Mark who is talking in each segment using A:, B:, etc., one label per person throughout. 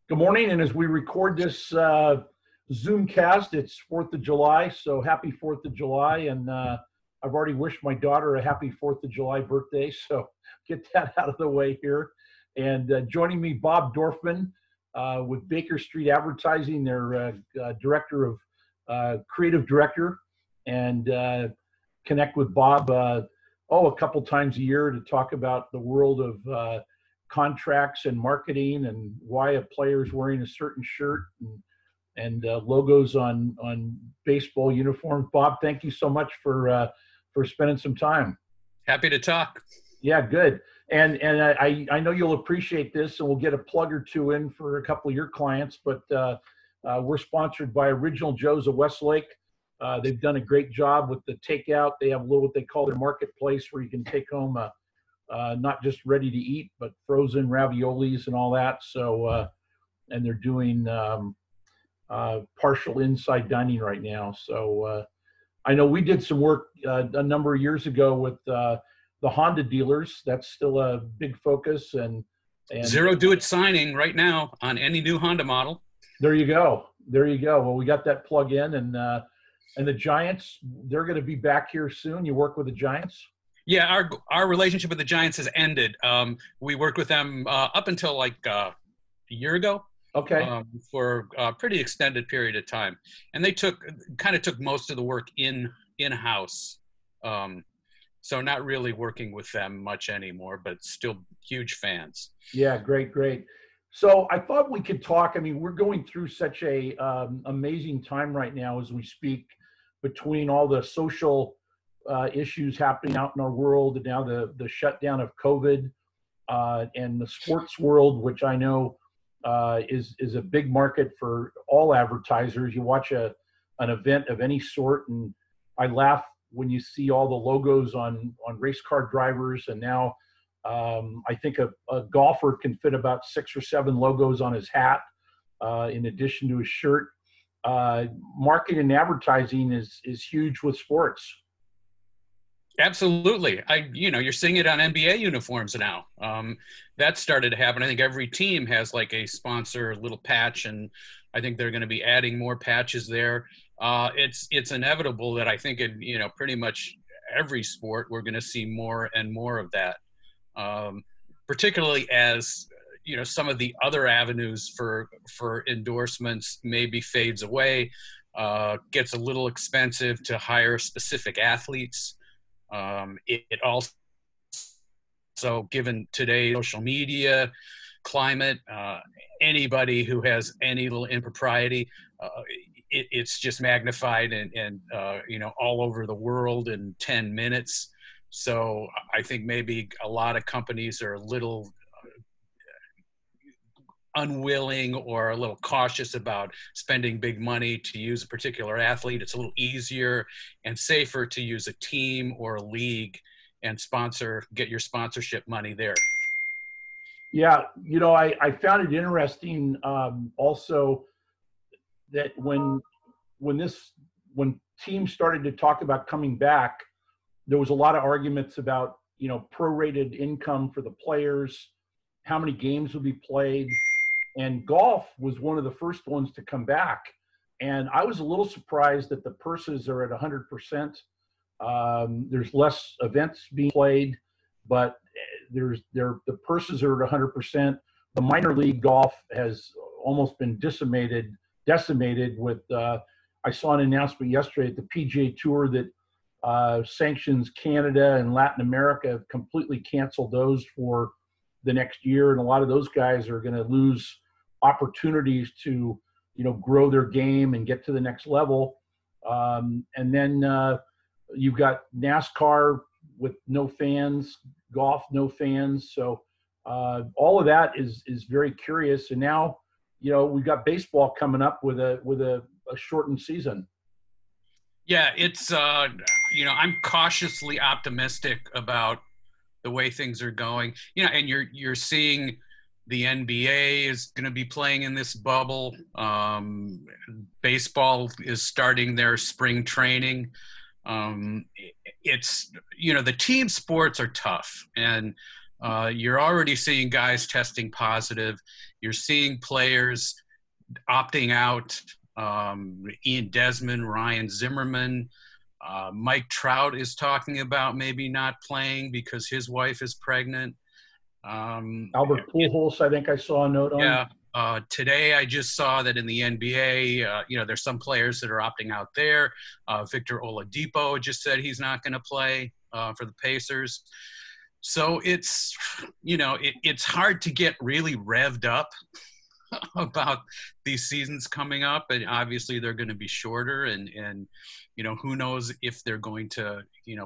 A: Good morning, and as we record this Zoomcast, it's 4th of July, so happy 4th of July, and I've already wished my daughter a happy 4th of July birthday, so get that out of the way here. And joining me, Bob Dorfman with Baker Street Advertising, their director of creative director, and connect with Bob a couple times a year to talk about the world of contracts and marketing and why a player is wearing a certain shirt and logos on baseball uniforms. Bob, thank you so much for spending some time.
B: Happy to talk.
A: Yeah, good. And I know you'll appreciate this, and we'll get a plug or two in for a couple of your clients, but we're sponsored by Original Joe's of Westlake. They've done a great job with the takeout. They have a little what they call their marketplace where you can take home not just ready to eat, but frozen raviolis and all that. So, and they're doing partial inside dining right now. So I know we did some work a number of years ago with the Honda dealers. That's still a big focus. And
B: Zero do-it signing right now on any new Honda model.
A: There you go. There you go. Well, we got that plug in, and the Giants, they're going to be back here soon. You work with the Giants?
B: Yeah, our relationship with the Giants has ended. We worked with them up until like a year ago.
A: Okay.
B: For a pretty extended period of time, and they took most of the work in-house. So not really working with them much anymore, but still huge fans.
A: Yeah, great. So I thought we could talk. I mean, we're going through such a amazing time right now as we speak, between all the social issues happening out in our world, and now the shutdown of COVID, and the sports world, which I know is a big market for all advertisers. You watch an event of any sort, and I laugh when you see all the logos on race car drivers, and now I think a golfer can fit about 6 or 7 logos on his hat, in addition to his shirt. Marketing and advertising is huge with sports.
B: Absolutely. You're seeing it on NBA uniforms now. That started to happen. I think every team has like a sponsor little patch, and I think they're going to be adding more patches there. It's inevitable that I think in pretty much every sport we're going to see more and more of that. Particularly as some of the other avenues for endorsements maybe fades away, gets a little expensive to hire specific athletes. It also, given today's social media climate, anybody who has any little impropriety, it's just magnified and all over the world in 10 minutes. So I think maybe a lot of companies are a little unwilling or a little cautious about spending big money to use a particular athlete. It's a little easier and safer to use a team or a league and get your sponsorship money there.
A: Yeah, I found it interesting also that when teams started to talk about coming back, there was a lot of arguments about prorated income for the players, how many games would be played. And golf was one of the first ones to come back. And I was a little surprised that the purses are at 100%. There's less events being played, but the purses are at 100%. The minor league golf has almost been decimated with, I saw an announcement yesterday at the PGA Tour that sanctions Canada and Latin America have completely canceled those for the next year. And a lot of those guys are going to lose opportunities to grow their game and get to the next level. And then you've got NASCAR with no fans, golf no fans. So all of that is very curious. And now we've got baseball coming up with a shortened season.
B: Yeah, it's I'm cautiously optimistic about the way things are going. And you're seeing the NBA is going to be playing in this bubble. Baseball is starting their spring training. It's the team sports are tough, and You're already seeing guys testing positive. You're seeing players opting out. Ian Desmond, Ryan Zimmerman, Mike Trout is talking about maybe not playing because his wife is pregnant.
A: Albert Pujols, I think I saw a note on.
B: Yeah. Today I just saw that in the NBA, there's some players that are opting out there. Victor Oladipo just said he's not going to play for the Pacers. So it's, it's hard to get really revved up about these seasons coming up, and obviously they're going to be shorter, and who knows if they're going to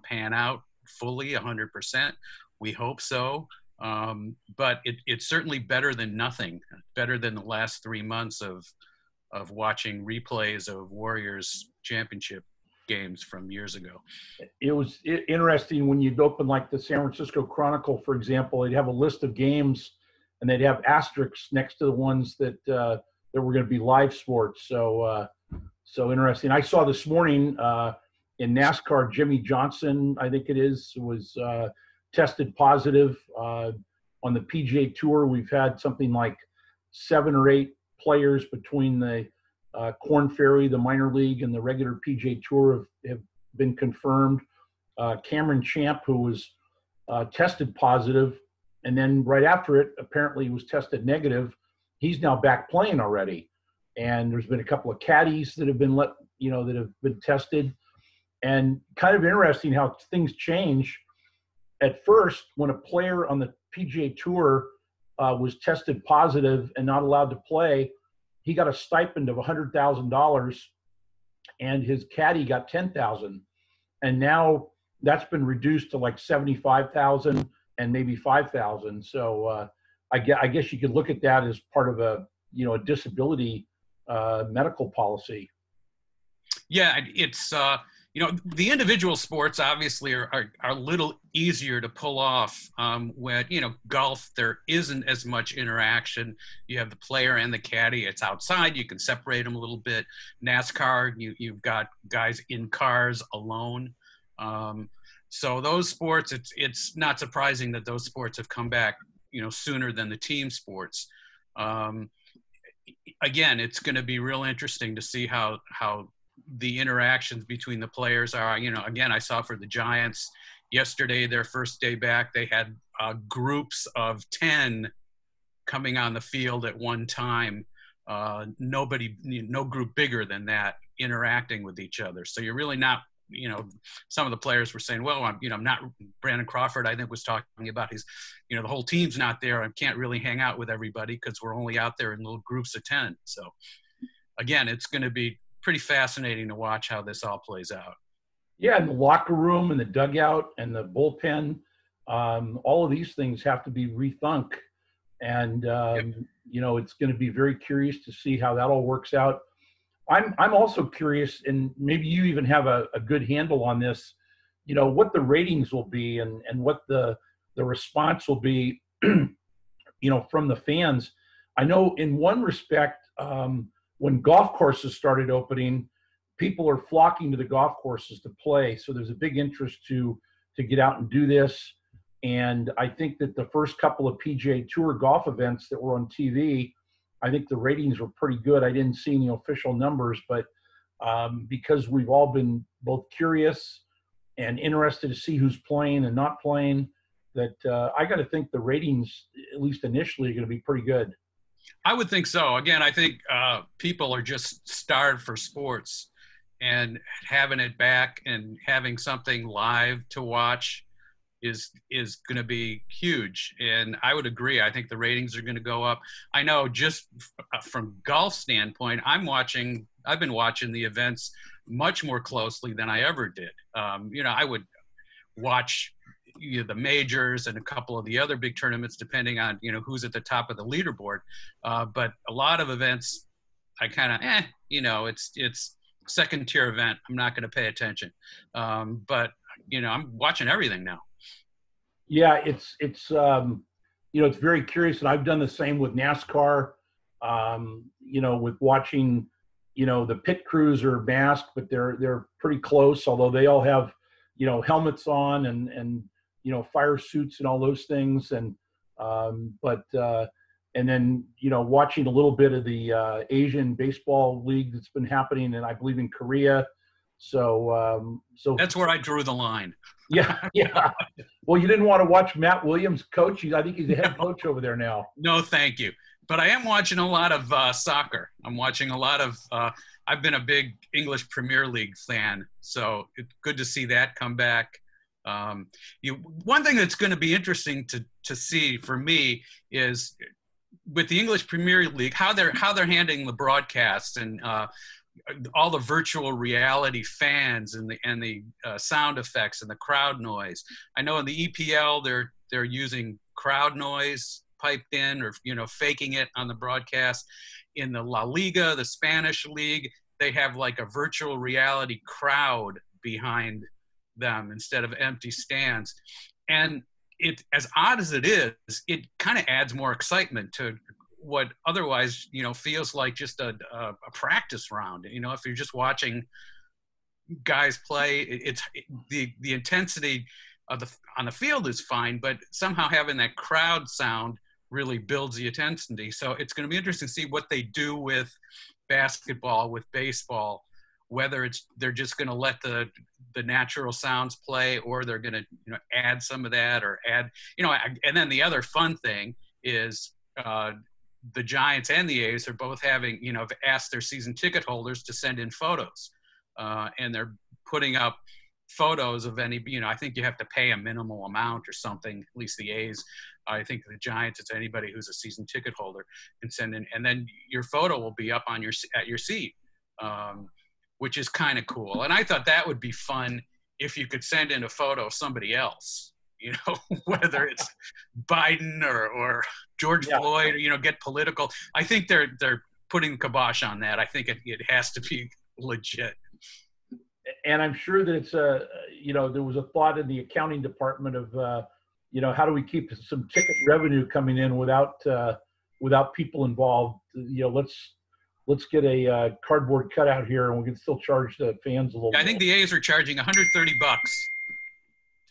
B: pan out fully 100%. We hope so, but it's certainly better than nothing, better than the last 3 months of watching replays of Warriors championship games from years ago.
A: It was interesting when you'd open like the San Francisco Chronicle, for example, they'd have a list of games and they'd have asterisks next to the ones that were going to be live sports. So interesting. I saw this morning in NASCAR, Jimmy Johnson, I think it is, was tested positive. On the PGA Tour, we've had something like 7 or 8 players between the Korn Ferry, the minor league, and the regular PGA Tour have been confirmed. Cameron Champ, who was tested positive, and then right after it, apparently he was tested negative. He's now back playing already. And there's been a couple of caddies that have been that have been tested. And kind of interesting how things change. At first, when a player on the PGA Tour was tested positive and not allowed to play, he got a stipend of $100,000, and his caddy got $10,000. And now that's been reduced to like $75,000 and maybe $5,000. So I guess you could look at that as part of a disability medical policy.
B: Yeah, it's the individual sports obviously are a little easier to pull off. When golf, there isn't as much interaction. You have the player and the caddy. It's outside. You can separate them a little bit. NASCAR, you've got guys in cars alone. So those sports, it's not surprising that those sports have come back, sooner than the team sports. Again, it's going to be real interesting to see how the interactions between the players are. Again, I saw for the Giants yesterday, their first day back, they had groups of 10 coming on the field at one time. No group bigger than that interacting with each other. So you're really not, some of the players were saying, well, I'm not. Brandon Crawford, I think, was talking about the whole team's not there. I can't really hang out with everybody because we're only out there in little groups of 10. So again, it's going to be pretty fascinating to watch how this all plays out.
A: Yeah, and the locker room and the dugout and the bullpen, all of these things have to be rethunk. And, it's going to be very curious to see how that all works out. I'm also curious, and maybe you even have a good handle on this, what the ratings will be and what the response will be, from the fans. I know in one respect, when golf courses started opening, people are flocking to the golf courses to play. So there's a big interest to get out and do this. And I think that the first couple of PGA Tour golf events that were on TV, I think the ratings were pretty good. I didn't see any official numbers, but because we've all been both curious and interested to see who's playing and not playing, that I got to think the ratings, at least initially, are going to be pretty good.
B: I would think so. Again, I think people are just starved for sports, and having it back and having something live to watch is going to be huge. And I would agree. I think the ratings are going to go up. I know just from golf standpoint, I've been watching the events much more closely than I ever did. I would watch the majors and a couple of the other big tournaments, depending on, who's at the top of the leaderboard. But a lot of events, I kind of, it's second tier event. I'm not going to pay attention. But I'm watching everything now.
A: Yeah, it's very curious, and I've done the same with NASCAR. With watching, the pit crews are masked, but they're pretty close, although they all have, helmets on and fire suits and all those things. And and then watching a little bit of the Asian baseball league that's been happening, and I believe in Korea. So
B: that's where I drew the line.
A: Yeah. Well, you didn't want to watch Matt Williams coach. I think he's the head coach over there now.
B: No, thank you. But I am watching a lot of soccer. I'm watching a lot of. I've been a big English Premier League fan, so it's good to see that come back. One thing that's going to be interesting to see for me is with the English Premier League how they're handling the broadcasts and all the virtual reality fans and the sound effects and the crowd noise. I know in the EPL they're using crowd noise piped in or faking it on the broadcast. In the La Liga, the Spanish league, they have like a virtual reality crowd behind them instead of empty stands. And it, as odd as it is, it kind of adds more excitement to what otherwise, feels like just a practice round. If you're just watching guys play, the intensity on the field is fine, but somehow having that crowd sound really builds the intensity. So it's going to be interesting to see what they do with basketball, with baseball, whether they're just going to let the natural sounds play, or they're going to add some of that, or add and then the other fun thing is the Giants and the A's are both having have asked their season ticket holders to send in photos, and they're putting up photos of any I think you have to pay a minimal amount or something, at least the A's. I think the Giants, it's anybody who's a season ticket holder can send in, and then your photo will be up on at your seat, which is kind of cool. And I thought that would be fun if you could send in a photo of somebody else, whether it's Biden or George Floyd, or get political. I think they're putting kibosh on that. I think it has to be legit.
A: And I'm sure that it's there was a thought in the accounting department of, how do we keep some ticket revenue coming in without people involved? Let's get a cardboard cutout here, and we can still charge the fans a little.
B: I think the A's are charging $130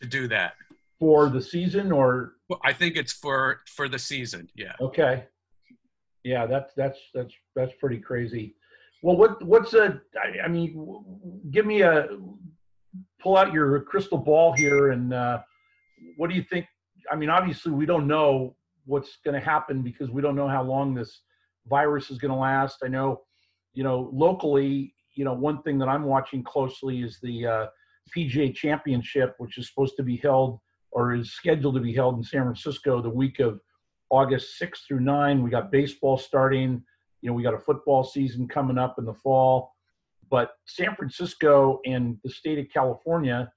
B: to do that
A: for the season, or
B: I think it's for the season. Yeah.
A: Okay. Yeah, that's pretty crazy. Well, pull out your crystal ball here, and what do you think? I mean, obviously we don't know what's going to happen because we don't know how long this virus is going to last. I know, locally, one thing that I'm watching closely is the PGA Championship, which is supposed to be held or is scheduled to be held in San Francisco the week of August 6th through 9. We got baseball starting. We got a football season coming up in the fall. But San Francisco and the state of California,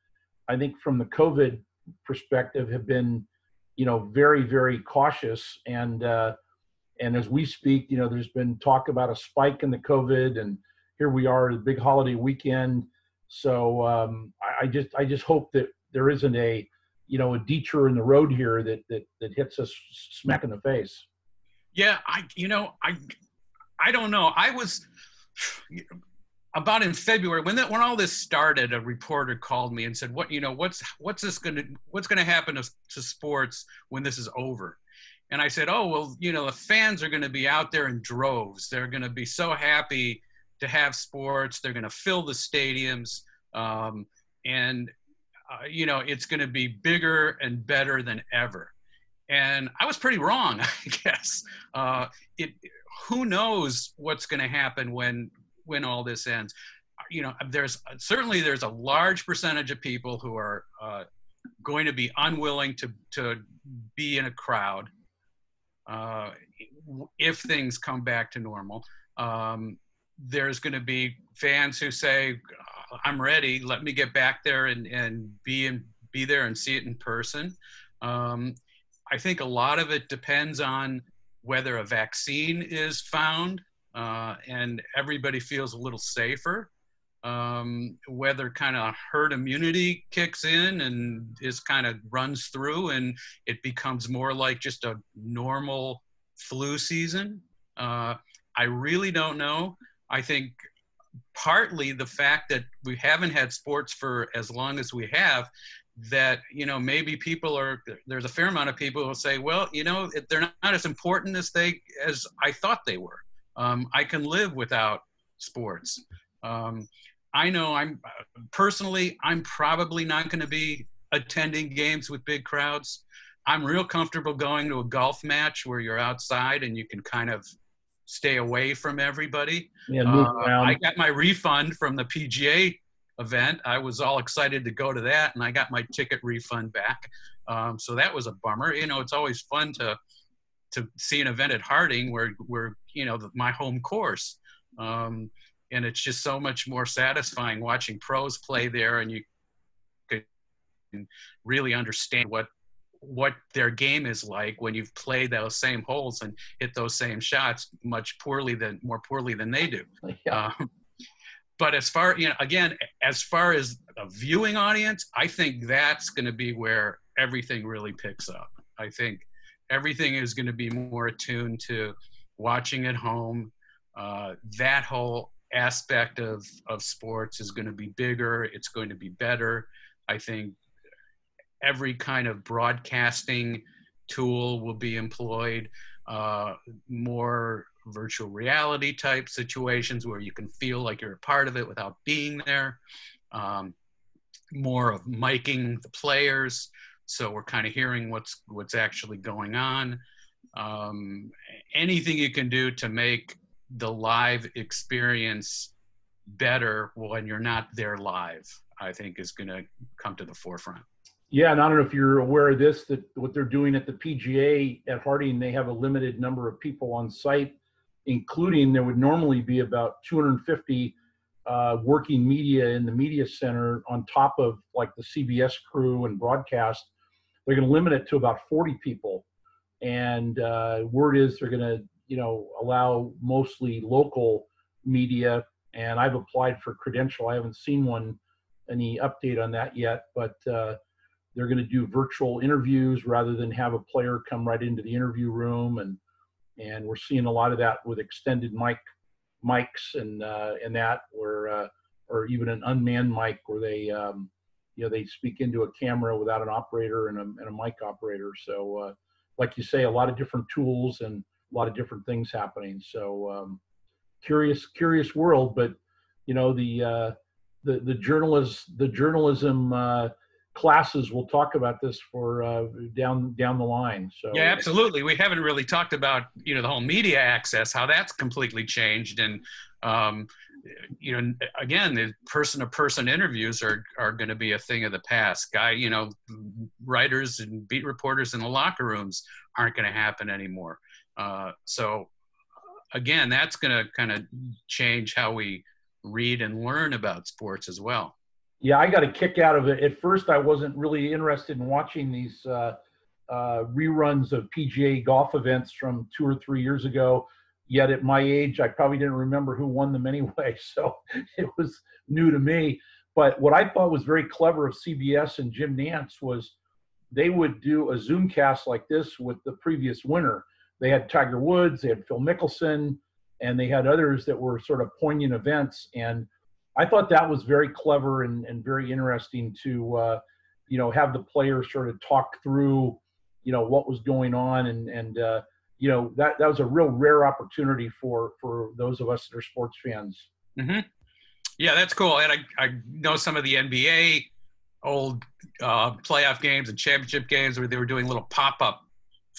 A: I think from the COVID perspective, have been, very, very cautious. And as we speak, there's been talk about a spike in the COVID, and here we are, the big holiday weekend. So I just hope that there isn't a detour in the road here that hits us smack in the face.
B: Yeah, I don't know. I was about in February when all this started. A reporter called me and said, what's going to happen to sports when this is over? And I said, oh, well, the fans are going to be out there in droves. They're going to be so happy to have sports. They're going to fill the stadiums. It's going to be bigger and better than ever. And I was pretty wrong, I guess. Who knows what's going to happen when all this ends? There's a large percentage of people who are going to be unwilling to be in a crowd if things come back to normal. There's going to be fans who say, I'm ready. Let me get back there and be there and see it in person. I think a lot of it depends on whether a vaccine is found and everybody feels a little safer. Whether kind of herd immunity kicks in and is kind of runs through and it becomes more like just a normal flu season. I really don't know. I think partly the fact that we haven't had sports for as long as we have that, you know, maybe there's a fair amount of people who will say, well, you know, they're not as important as I thought they were. I can live without sports. I know I'm probably not going to be attending games with big crowds. I'm real comfortable going to a golf match where you're outside and you can kind of stay away from everybody.
A: Yeah, move around.
B: I got my refund from the PGA event. I was all excited to go to that, and I got my ticket refund back. So that was a bummer. You know, it's always fun to see an event at Harding where you know, my home course. And it's just so much more satisfying watching pros play there, and you can really understand what their game is like when you've played those same holes and hit those same shots more poorly than they do.
A: Yeah.
B: But as far as a viewing audience, I think that's going to be where everything really picks up. I think everything is going to be more attuned to watching at home. That whole aspect of sports is going to be bigger. It's going to be better. I think every kind of broadcasting tool will be employed, more virtual reality type situations where you can feel like you're a part of it without being there, more of miking the players, so we're kind of hearing what's actually going on. Anything you can do to make the live experience better when you're not there live, I think is going to come to the forefront.
A: Yeah, and I don't know if you're aware of this, that what they're doing at the PGA at Harding, they have a limited number of people on site, including there would normally be about 250 working media in the media center on top of like the CBS crew and broadcast. They're going to limit it to about 40 people. And word is they're going to, you know, allow mostly local media. And I've applied for credential. I haven't seen any update on that yet, but they're going to do virtual interviews rather than have a player come right into the interview room. And we're seeing a lot of that with extended mics and that, where or even an unmanned mic where they you know, they speak into a camera without an operator and a mic operator. So like you say, a lot of different tools and a lot of different things happening. So curious world, but you know, the journalism classes will talk about this for down the line. So
B: yeah, absolutely. We haven't really talked about, you know, the whole media access, how that's completely changed. And you know, again, the person-to-person interviews are going to be a thing of the past. You know, writers and beat reporters in the locker rooms aren't going to happen anymore. So again, that's going to kind of change how we read and learn about sports as well.
A: Yeah, I got a kick out of it. At first, I wasn't really interested in watching these reruns of PGA golf events from 2 or 3 years ago. Yet at my age, I probably didn't remember who won them anyway. So it was new to me. But what I thought was very clever of CBS and Jim Nantz was they would do a Zoom cast like this with the previous winner. They had Tiger Woods, they had Phil Mickelson, and they had others that were sort of poignant events. And I thought that was very clever and very interesting to, you know, have the players sort of talk through, you know, what was going on. And you know, that was a real rare opportunity for those of us that are sports fans.
B: Mm-hmm. Yeah, that's cool. And I know some of the NBA old playoff games and championship games where they were doing little pop-up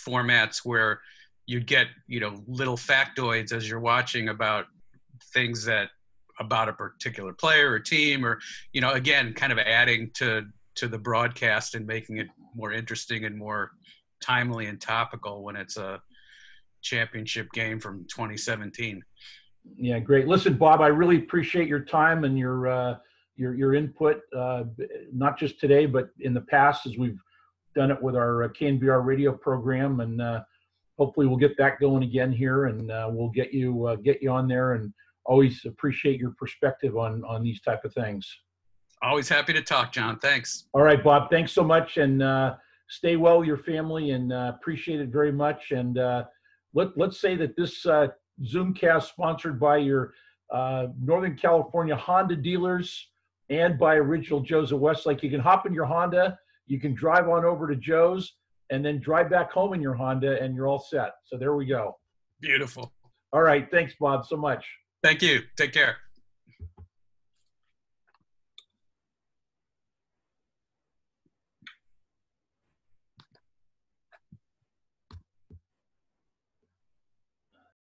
B: formats where you'd get, you know, little factoids as you're watching about things about a particular player or team, or, you know, again, kind of adding to the broadcast and making it more interesting and more timely and topical when it's a championship game from 2017.
A: Yeah, great. Listen, Bob, I really appreciate your time and your input, not just today, but in the past, as we've done it with our KNBR radio program, and hopefully we'll get that going again here, and we'll get you on there, and always appreciate your perspective on these type of things.
B: Always happy to talk, John. Thanks.
A: All right, Bob, thanks so much, and stay well with your family, and appreciate it very much. And let's say that this Zoomcast sponsored by your Northern California Honda dealers and by Original Joe's of Westlake. You can hop in your Honda You can drive on over to Joe's and then drive back home in your Honda, and you're all set. So there we go.
B: Beautiful.
A: All right. Thanks, Bob, so much.
B: Thank you. Take care.